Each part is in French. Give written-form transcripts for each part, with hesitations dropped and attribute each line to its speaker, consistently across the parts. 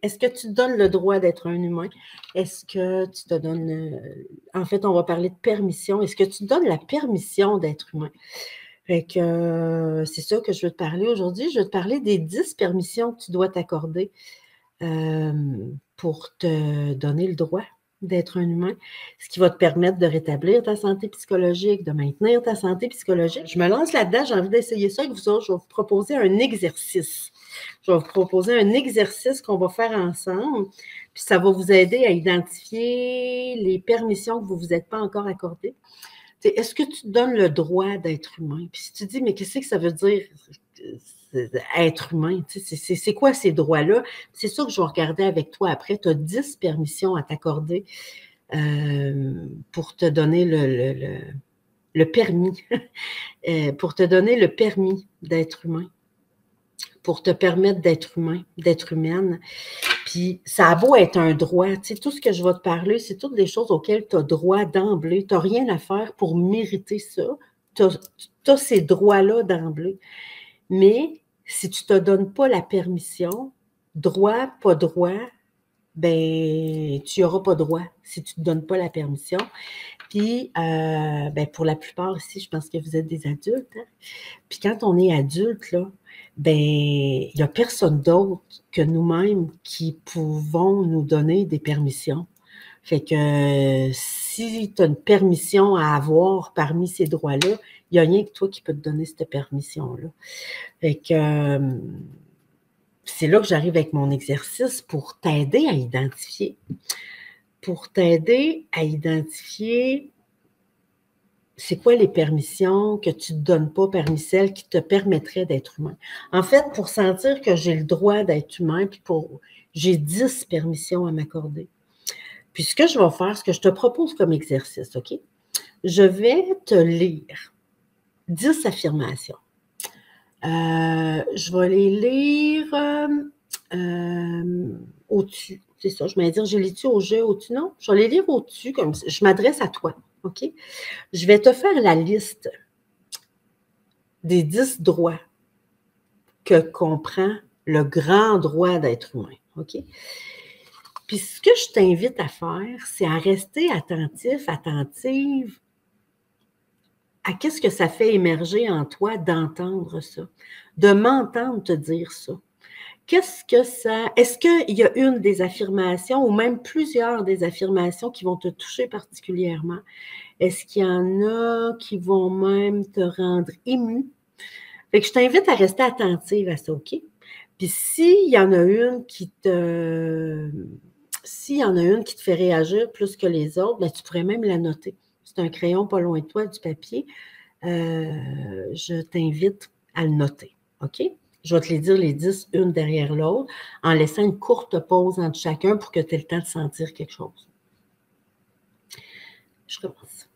Speaker 1: est-ce que tu te donnes le droit d'être un humain? Est-ce que tu te donnes... en fait, on va parler de permission. Est-ce que tu te donnes la permission d'être humain? Fait que c'est ça que je veux te parler aujourd'hui. Je veux te parler des 10 permissions que tu dois t'accorder pour te donner le droit d'être un humain, ce qui va te permettre de rétablir ta santé psychologique, de maintenir ta santé psychologique. Je me lance là-dedans, j'ai envie d'essayer ça avec vous autres. Je vais vous proposer un exercice. Je vais vous proposer un exercice qu'on va faire ensemble, puis ça va vous aider à identifier les permissions que vous ne vous êtes pas encore accordées. Est-ce que tu te donnes le droit d'être humain? Puis si tu dis, mais qu'est-ce que ça veut dire être humain? C'est quoi ces droits-là? C'est ça que je vais regarder avec toi après. Tu as 10 permissions à t'accorder pour te donner le permis, pour te donner le permis d'être humain, pour te permettre d'être humain, d'être humaine. Puis ça a beau être un droit, tu sais, tout ce que je vais te parler, c'est toutes les choses auxquelles tu as droit d'emblée. Tu n'as rien à faire pour mériter ça. Tu as ces droits-là d'emblée. Mais si tu ne te donnes pas la permission, droit, pas droit, ben tu n'auras pas droit si tu ne te donnes pas la permission. Puis, ben, pour la plupart ici, je pense que vous êtes des adultes. Hein? Puis quand on est adulte, là, ben, il n'y a personne d'autre que nous-mêmes qui pouvons nous donner des permissions. Fait que si tu as une permission à avoir parmi ces droits-là, il n'y a rien que toi qui peut te donner cette permission-là. Fait que c'est là que j'arrive avec mon exercice pour t'aider à identifier. Pour t'aider à identifier c'est quoi les permissions que tu ne te donnes pas parmi celles qui te permettraient d'être humain. En fait, pour sentir que j'ai le droit d'être humain, puis j'ai 10 permissions à m'accorder. Puis ce que je vais faire, ce que je te propose comme exercice, OK? Je vais te lire 10 affirmations. Je vais les lire au-dessus. C'est ça, je vais dire, je lis-tu au jeu au-dessus? Non, je vais les lire au-dessus, comme ça. Je m'adresse à toi, OK? Je vais te faire la liste des 10 droits que comprend le grand droit d'être humain, OK? Puis ce que je t'invite à faire, c'est à rester attentif, attentive à qu'est-ce que ça fait émerger en toi d'entendre ça, de m'entendre te dire ça. Qu'est-ce que ça... Est-ce qu'il y a une des affirmations ou même plusieurs des affirmations qui vont te toucher particulièrement? Est-ce qu'il y en a qui vont même te rendre ému? Fait que je t'invite à rester attentive à ça, OK? Puis s'il y en a une qui te... S'il y en a une qui te fait réagir plus que les autres, ben, tu pourrais même la noter. C'est un crayon pas loin de toi, du papier. Je t'invite à le noter, OK? Je vais te les dire les 10, une derrière l'autre, en laissant une courte pause entre chacun pour que tu aies le temps de sentir quelque chose. Je commence.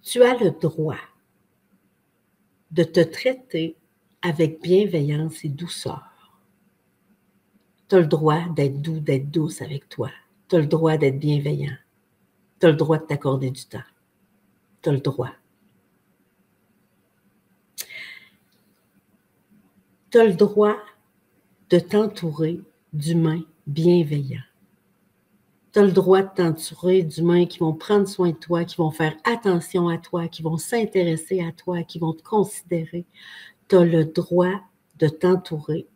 Speaker 1: Tu as le droit de te traiter avec bienveillance et douceur. Tu as le droit d'être doux, d'être douce avec toi. Tu as le droit d'être bienveillant. Tu as le droit de t'accorder du temps. Tu as le droit. Tu as le droit de t'entourer d'humains bienveillants. Tu as le droit de t'entourer d'humains qui vont prendre soin de toi, qui vont faire attention à toi, qui vont s'intéresser à toi, qui vont te considérer. Tu as le droit de t'entourer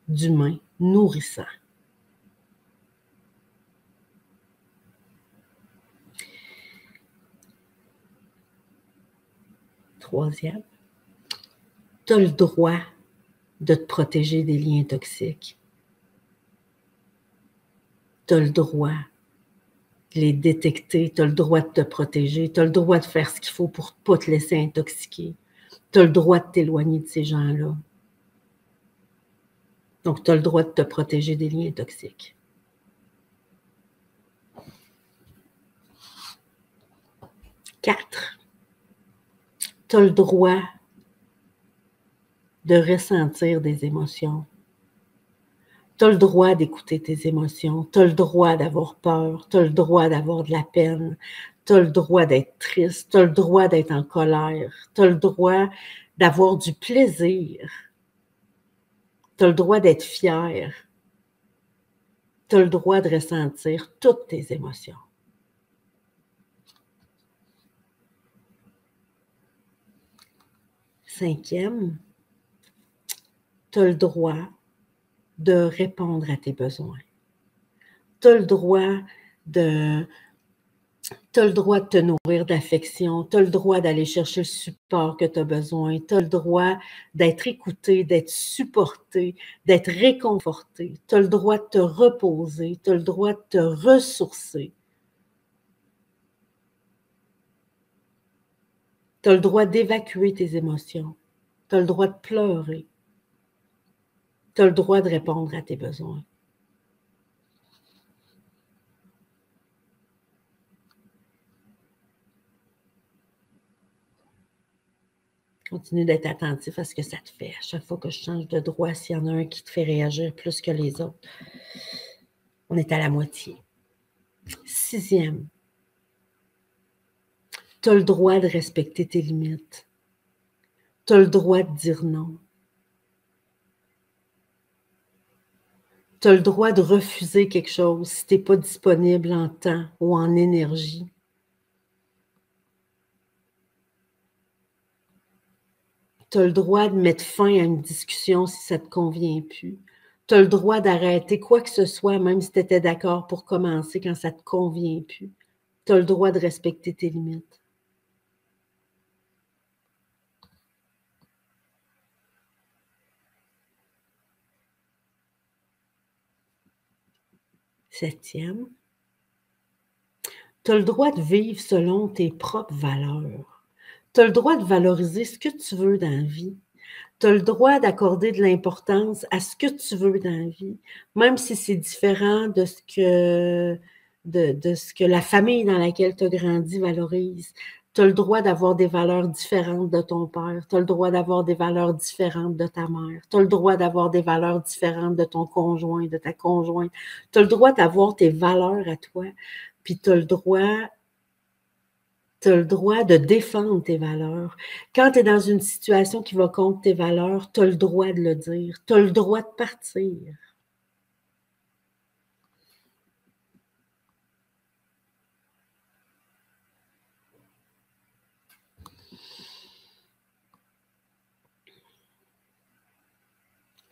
Speaker 1: d'humains nourrissants. Troisième, tu as le droit de te protéger des liens toxiques. Tu as le droit de les détecter, tu as le droit de te protéger, tu as le droit de faire ce qu'il faut pour ne pas te laisser intoxiquer. Tu as le droit de t'éloigner de ces gens-là. Donc, tu as le droit de te protéger des liens toxiques. 4. Tu as le droit de ressentir des émotions. Tu as le droit d'écouter tes émotions. Tu as le droit d'avoir peur. Tu as le droit d'avoir de la peine. Tu as le droit d'être triste. Tu as le droit d'être en colère. Tu as le droit d'avoir du plaisir. Tu as le droit d'être fier. Tu as le droit de ressentir toutes tes émotions. Cinquième, tu as le droit de répondre à tes besoins. Tu as le droit de te nourrir d'affection, tu as le droit d'aller chercher le support que tu as besoin, tu as le droit d'être écouté, d'être supporté, d'être réconforté, tu as le droit de te reposer, tu as le droit de te ressourcer. Tu as le droit d'évacuer tes émotions, tu as le droit de pleurer, tu as le droit de répondre à tes besoins. Continue d'être attentif à ce que ça te fait. À chaque fois que je change de droit, s'il y en a un qui te fait réagir plus que les autres, on est à la moitié. Sixième, tu as le droit de respecter tes limites. Tu as le droit de dire non. Tu as le droit de refuser quelque chose si tu n'es pas disponible en temps ou en énergie. Tu as le droit de mettre fin à une discussion si ça ne te convient plus. Tu as le droit d'arrêter quoi que ce soit, même si tu étais d'accord pour commencer quand ça ne te convient plus. Tu as le droit de respecter tes limites. Septième, tu as le droit de vivre selon tes propres valeurs. Tu as le droit de valoriser ce que tu veux dans la vie. Tu as le droit d'accorder de l'importance à ce que tu veux dans la vie, même si c'est différent de ce que la famille dans laquelle tu as grandi valorise. Tu as le droit d'avoir des valeurs différentes de ton père. Tu as le droit d'avoir des valeurs différentes de ta mère. Tu as le droit d'avoir des valeurs différentes de ton conjoint, de ta conjointe. Tu as le droit d'avoir tes valeurs à toi. Puis tu as le droit de défendre tes valeurs. Quand tu es dans une situation qui va contre tes valeurs, tu as le droit de le dire. Tu as le droit de partir.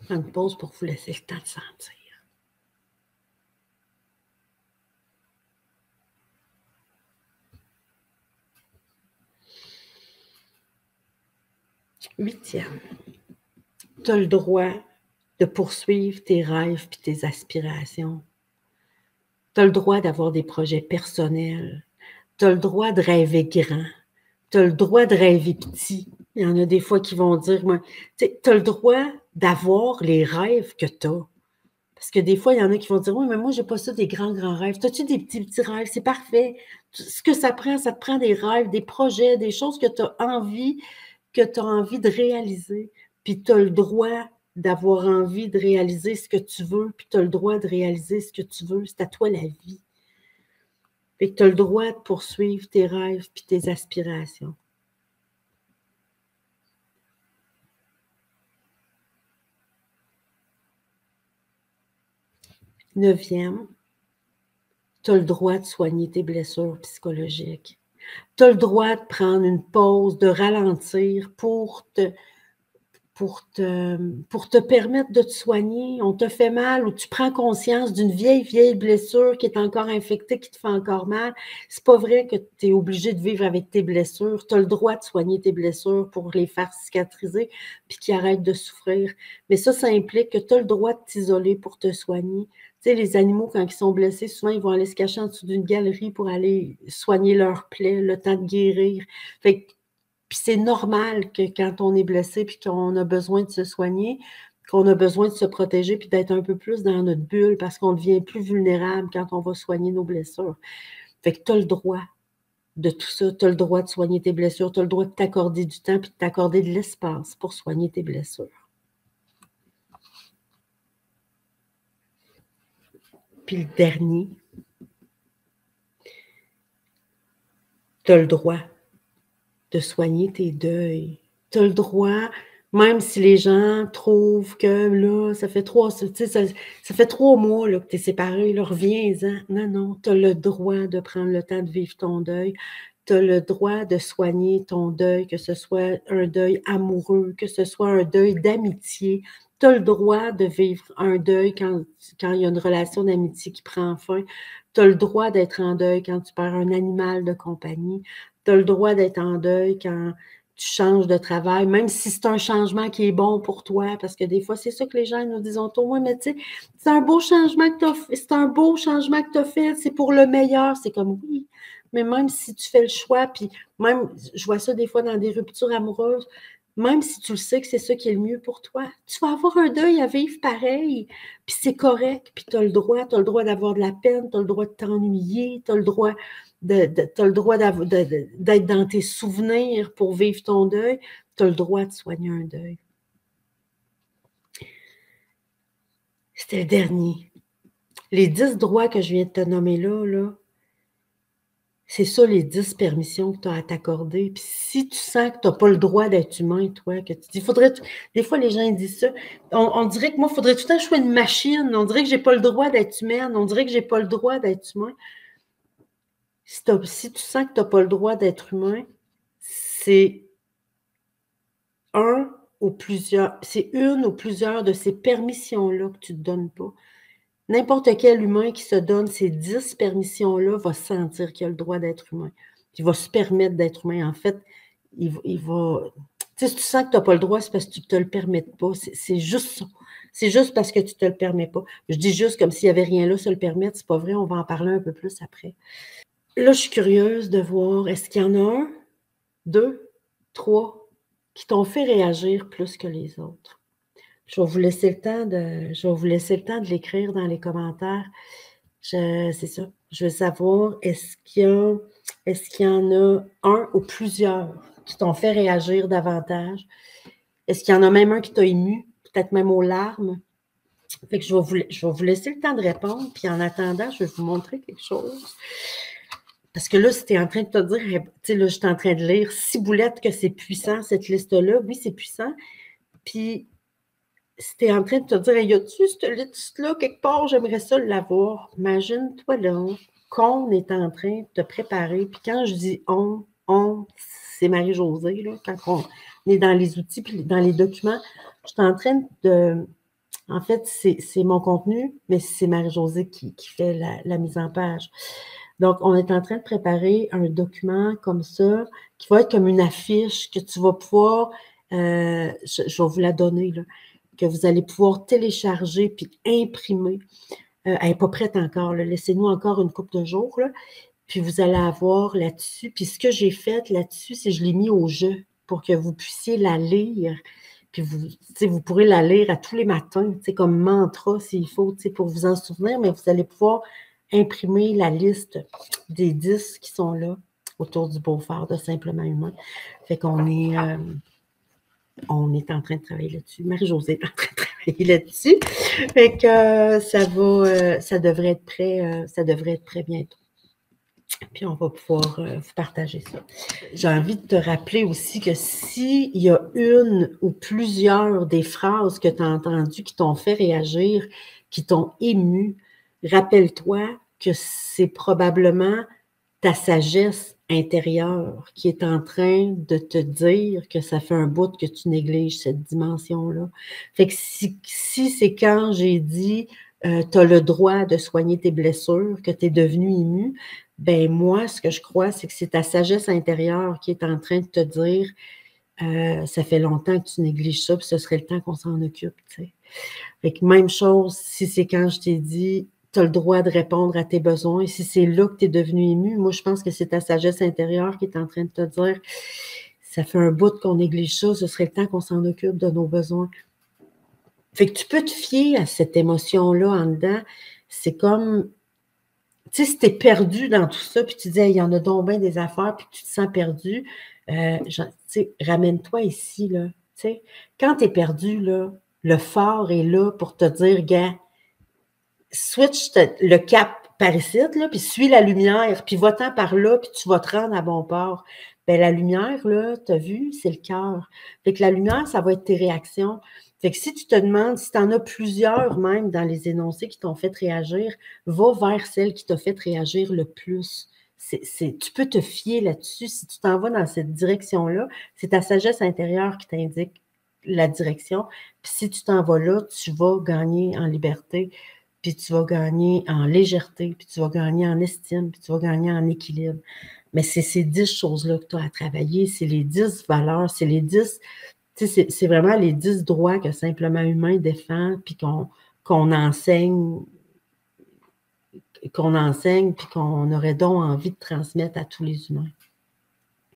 Speaker 1: Prends une pause pour vous laisser le temps de sentir. Huitième, tu as le droit de poursuivre tes rêves et tes aspirations. Tu as le droit d'avoir des projets personnels. Tu as le droit de rêver grand. Tu as le droit de rêver petit. Il y en a des fois qui vont dire, tu as le droit d'avoir les rêves que tu as. Parce que des fois, il y en a qui vont dire, oui, mais moi, je n'ai pas ça des grands rêves. As-tu des petits rêves? C'est parfait. Ce que ça te prend des rêves, des projets, des choses que tu as envie de réaliser. Puis tu as le droit d'avoir envie de réaliser ce que tu veux, puis tu as le droit de réaliser ce que tu veux. C'est à toi la vie. Fait que tu as le droit de poursuivre tes rêves puis tes aspirations. Neuvième, tu as le droit de soigner tes blessures psychologiques. Tu as le droit de prendre une pause, de ralentir pour te permettre de te soigner. On te fait mal ou tu prends conscience d'une vieille blessure qui est encore infectée, qui te fait encore mal. C'est pas vrai que tu es obligé de vivre avec tes blessures. Tu as le droit de soigner tes blessures pour les faire cicatriser puis qu'ils arrêtent de souffrir. Mais ça implique que tu as le droit de t'isoler pour te soigner. Tu sais, les animaux, quand ils sont blessés, souvent, ils vont aller se cacher en dessous d'une galerie pour aller soigner leurs plaies, le temps de guérir. Fait que puis c'est normal que quand on est blessé puis qu'on a besoin de se soigner, qu'on a besoin de se protéger puis d'être un peu plus dans notre bulle parce qu'on devient plus vulnérable quand on va soigner nos blessures. Fait que tu as le droit de tout ça. Tu as le droit de soigner tes blessures. Tu as le droit de t'accorder du temps puis de t'accorder de l'espace pour soigner tes blessures. Puis le dernier, tu as le droit de soigner tes deuils. Tu as le droit Même si les gens trouvent que là, ça fait 3 mois là, que tu es séparé, là, reviens-en. Non, non, tu as le droit de prendre le temps de vivre ton deuil. Tu as le droit de soigner ton deuil, que ce soit un deuil amoureux, que ce soit un deuil d'amitié. Tu as le droit de vivre un deuil quand il y a une relation d'amitié qui prend fin. Tu as le droit d'être en deuil quand tu perds un animal de compagnie. Tu as le droit d'être en deuil quand tu changes de travail, même si c'est un changement qui est bon pour toi, parce que des fois, c'est ça que les gens nous disent autour. Oui, mais tu sais, c'est un beau changement que tu as fait, c'est un beau changement que tu as fait, c'est pour le meilleur. C'est comme oui, mais même si tu fais le choix, puis même, je vois ça des fois dans des ruptures amoureuses, même si tu le sais que c'est ça qui est le mieux pour toi, tu vas avoir un deuil à vivre pareil, puis c'est correct, puis tu as le droit d'avoir de la peine, tu as le droit de t'ennuyer, tu as le droit t'as le droit d'être dans tes souvenirs pour vivre ton deuil, tu as le droit de soigner un deuil. C'était le dernier. Les 10 droits que je viens de te nommer là, c'est ça les 10 permissions que tu as à t'accorder. Puis si tu sens que tu n'as pas le droit d'être humain, toi, que tu dis, des fois les gens ils disent ça, on dirait que moi, il faudrait tout le temps que je sois une machine, on dirait que je n'ai pas le droit d'être humaine, on dirait que je n'ai pas le droit d'être humain. Si tu sens que tu n'as pas le droit d'être humain, c'est c'est une ou plusieurs de ces permissions-là que tu ne te donnes pas. N'importe quel humain qui se donne ces 10 permissions-là va sentir qu'il a le droit d'être humain. Il va se permettre d'être humain. En fait, il va. Tu sais, si tu sens que tu n'as pas le droit, c'est parce que tu ne te le permets pas. C'est juste ça. C'est juste parce que tu ne te le permets pas. Je dis juste comme s'il n'y avait rien là, se le permettre. C'est pas vrai, on va en parler un peu plus après. Là, je suis curieuse de voir, est-ce qu'il y en a un, deux, trois qui t'ont fait réagir plus que les autres? Je vais vous laisser le temps de l'écrire dans les commentaires. C'est ça. Je veux savoir, est-ce qu'il y en a un ou plusieurs qui t'ont fait réagir davantage? Est-ce qu'il y en a même un qui t'a ému, peut-être même aux larmes? Fait que je vais vous laisser le temps de répondre, puis en attendant, je vais vous montrer quelque chose. Parce que là, si tu es en train de te dire, tu sais, là, je suis en train de lire ciboulette que c'est puissant, cette liste-là. Oui, c'est puissant. Puis, si tu es en train de te dire, y a-tu cette liste-là quelque part, j'aimerais ça l'avoir. Imagine-toi là qu'on est en train de te préparer. Puis quand je dis on, c'est Marie-Josée, là, quand on est dans les outils puis dans les documents, je suis en train de. En fait, c'est mon contenu, mais c'est Marie-Josée qui fait la mise en page. Donc, on est en train de préparer un document comme ça, qui va être comme une affiche que tu vas pouvoir, je vais vous la donner, là, que vous allez pouvoir télécharger puis imprimer. Elle n'est pas prête encore, laissez-nous encore une couple de jours, là, puis vous allez avoir là-dessus. Puis ce que j'ai fait là-dessus, c'est que je l'ai mis au jeu pour que vous puissiez la lire. Puis vous pourrez la lire à tous les matins, comme mantra s'il faut, pour vous en souvenir, mais vous allez pouvoir imprimer la liste des 10 qui sont là autour du Beaufort de Simplement Humain. Fait qu'on est, on est en train de travailler là-dessus. Marie-Josée est en train de travailler là-dessus. Fait que ça devrait être prêt bientôt. Puis on va pouvoir vous partager ça. J'ai envie de te rappeler aussi que s'il y a une ou plusieurs des phrases que tu as entendues qui t'ont fait réagir, qui t'ont ému, rappelle-toi que c'est probablement ta sagesse intérieure qui est en train de te dire que ça fait un bout que tu négliges cette dimension-là. Fait que si c'est quand j'ai dit tu as le droit de soigner tes blessures, que tu es devenu ému, ben moi, ce que je crois, c'est que c'est ta sagesse intérieure qui est en train de te dire ça fait longtemps que tu négliges ça, puis ce serait le temps qu'on s'en occupe. T'sais. Fait que même chose, si c'est quand je t'ai dit tu as le droit de répondre à tes besoins, si c'est là que tu es devenu ému, moi je pense que c'est ta sagesse intérieure qui est en train de te dire ça fait un bout qu'on néglige ça, ce serait le temps qu'on s'en occupe de nos besoins. Fait que tu peux te fier à cette émotion-là en dedans. C'est comme tu sais, si tu es perdu dans tout ça, puis tu dis, il y en a donc bien des affaires, puis tu te sens perdu, ramène-toi ici, là. T'sais. Quand tu es perdu, là, le phare est là pour te dire, gars, switch le cap par ici, là, puis suis la lumière, puis va-t'en par là, puis tu vas te rendre à bon port. Bien, la lumière, là, tu as vu, c'est le cœur. Fait que la lumière, ça va être tes réactions. Fait que si tu te demandes, si tu en as plusieurs même dans les énoncés qui t'ont fait réagir, va vers celle qui t'a fait réagir le plus. Tu peux te fier là-dessus. Si tu t'en vas dans cette direction-là, c'est ta sagesse intérieure qui t'indique la direction. Puis si tu t'en vas là, tu vas gagner en liberté, puis tu vas gagner en légèreté, puis tu vas gagner en estime, puis tu vas gagner en équilibre. Mais c'est ces 10 choses-là que tu as à travailler, c'est les 10 valeurs, c'est les 10, tu sais, c'est vraiment les 10 droits que Simplement Humain défend, puis qu'on enseigne, puis qu'on aurait donc envie de transmettre à tous les humains.